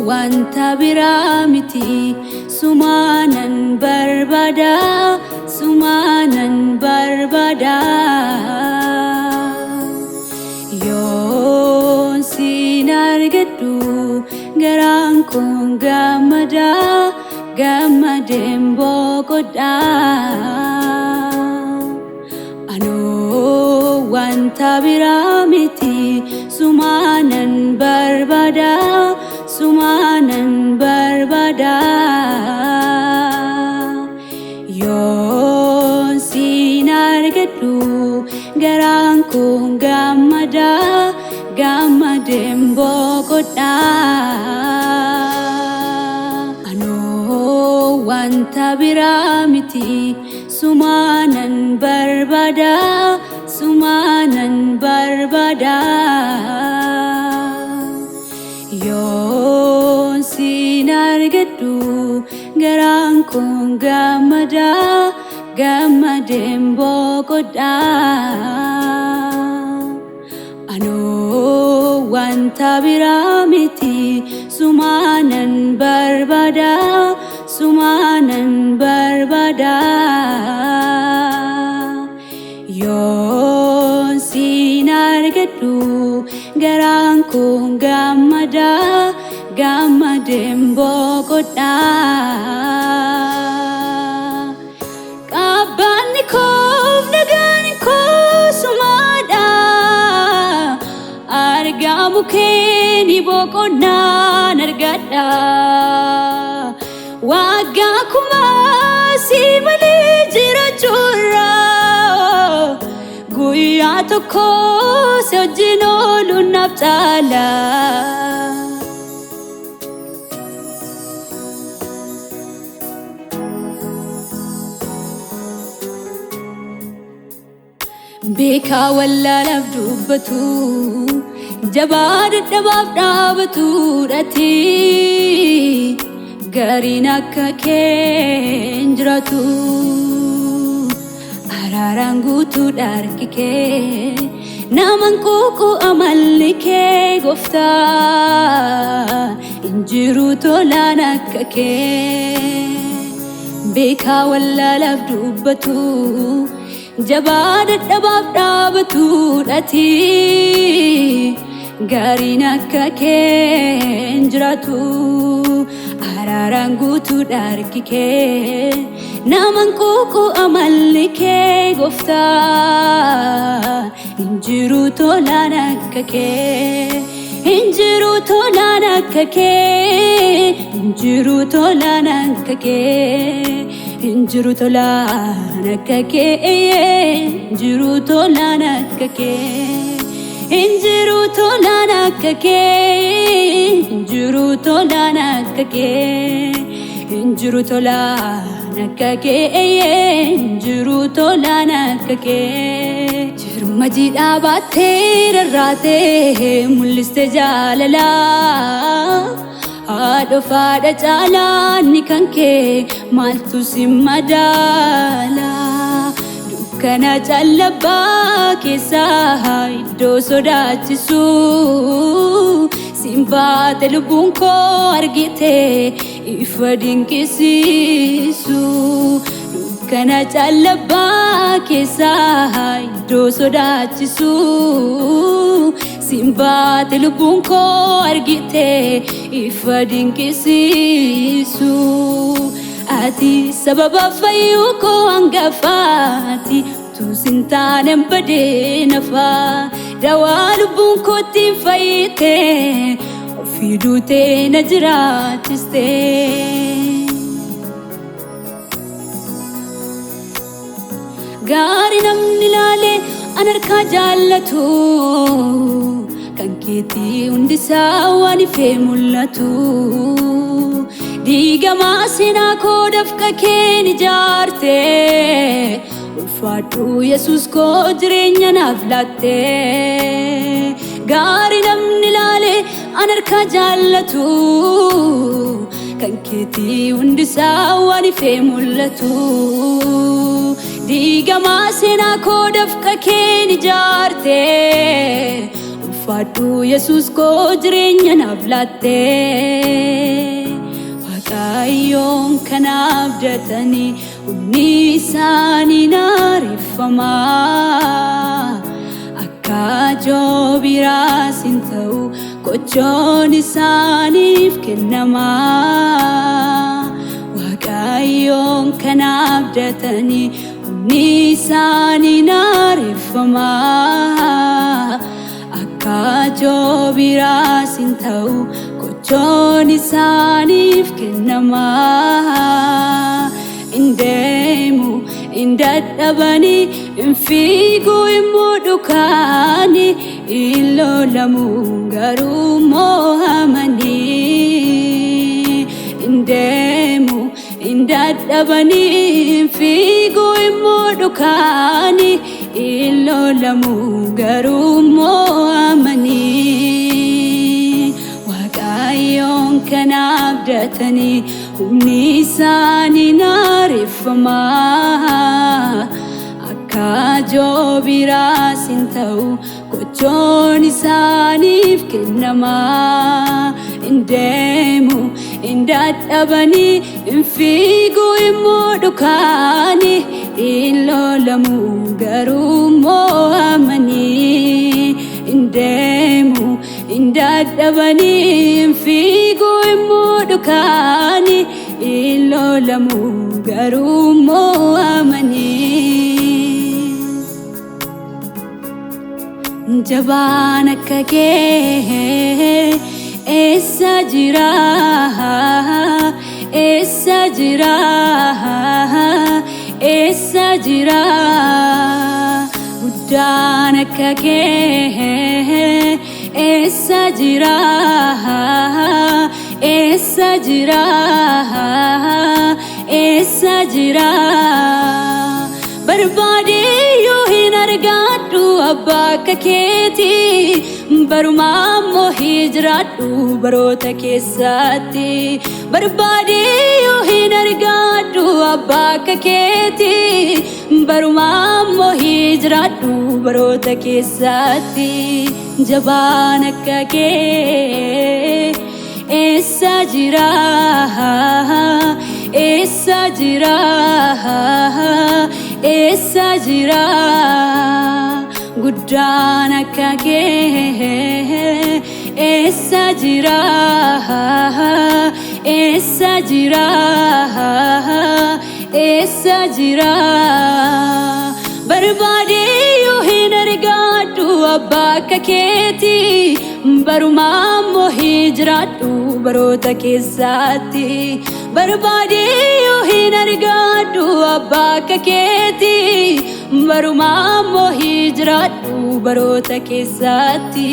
wanta biramiti sumanan barbada yon sinargadu garaan kun gammadeen boqodha ano wanta biramiti sumanan barbada yon sinargadu garaan kun gammadeen boqodha ano wanta biramiti sumanan barbada yon sinargadu garaan kun gammadeen boqodha ano wanta biramiti sumanan barbada yon sinargadu garaan kun gammadeen boqodha qabbanni koof nagaan koo sumaadha argamu keeni boqonnaan argadha waggaa kumaa si malee jiraachurra guyyaa tokko si wajjin ooluun naaf caala beekaa wallaalaaf dubbatu jabaa dadhabaaf dhaabatu dhati gariin akka keen jiraatu araaraan guutuudha harki kee naman quuqu amalli kee gooftaa injiru tolaan akka kee beekaa wallaalaaf dubbatu jabaa dadhabaaf dhaabatu dhati gariin akka keen jiraatu araaraan guutuudha harki kee naman quuqu amalli kee gooftaa injiru tolaan akka kee injiru tolaan akka kee injiru tolaan akka kee injiru tolaan akka kee injiru tolaan akka kee injiru tolaan akka kee injiru tolaan akka kee injiru tolaan akka kee injiru tolaan akka kee jirma jiidhaa baattee rarraatee mul'iste jaalala haadha faadha caalaanni kan kee maaltu si madaala dukkana callabbaa keessaa iddoo sodaachisu siin baate lubbuun koo argite ifa dinqisiisu dukkana callabbaa keessaa iddoo sodaachisu siin baate lubbuun koo argite ifa dinqisiisu ati sababa fayyuu koo hangafaati tu sin taane badee nafaa dawaa lubbuun kootti fayyite ofii duutee na jiraachiste gaarii namni ilaalee an harkaa jaallatu kan keetii hundisaa waan ifee mul'atu diigamaa seenaa koo dafqa keen ijaarte ulfaadhu Yesuus koo jireenya naaf laatte gaarii namni ilaalee an harkaa jaallatu kan keetii hundisaa waan ifee mul'atu diigamaa seenaa koo dafqa keen ijaarte ulfaadhu Yesuus koo jireenya naaf laatte Waaqayyoon kan abdatanii humni isaanii naareffama akka joobiraas hin ta'u gochoon isaaniif kennama Waaqayyoon kan abdatanii humni isaanii naareffama akka joobiraas hin ta'u gochoon isaaniif kennama Indeemu indadhabanii infiigu immoo dhukaanii illoolamu garuu mo'amanii Indeemu indadhabanii infiigu immoo dhukaanii illoolamu garuu mo'amanii Waaqayyoon kan abdatanii humni isaanii naareffama akka joobiraas hin ta'u gochoon isaaniif kennama Indeemu indadhabanii infiigu immoo dhukaanii illoolamu garuu mo'amanii Indeemu indadhabanii infiigu immoo dhukaanii illoolamu garuu mo'amanii Jabaan akka kee eessa jira eessa jira eessa jira guddaan akka kee eessa jira eessa jira eessa jira barbaadee yoo hin argadhu abbaa akka keetii barumaa immoo hijiraadhu baroota keessatti barbaadee yoo hin argadhu abbaa akka keetii barumaa immoo hijiraadhu baroota keessatti jabaan akka kee eessa jira eessa jira eessa jira guddaan akka kee eessa jira eessa jira eessa jira barbaadee yoo hin argadhu abbaa akka keetii barumaa immoo hijiraadhu baroota keessatti barbaadee yoo hin argadhu abbaa akka keetii barumaa immoo hijiraadhu baroota keessatti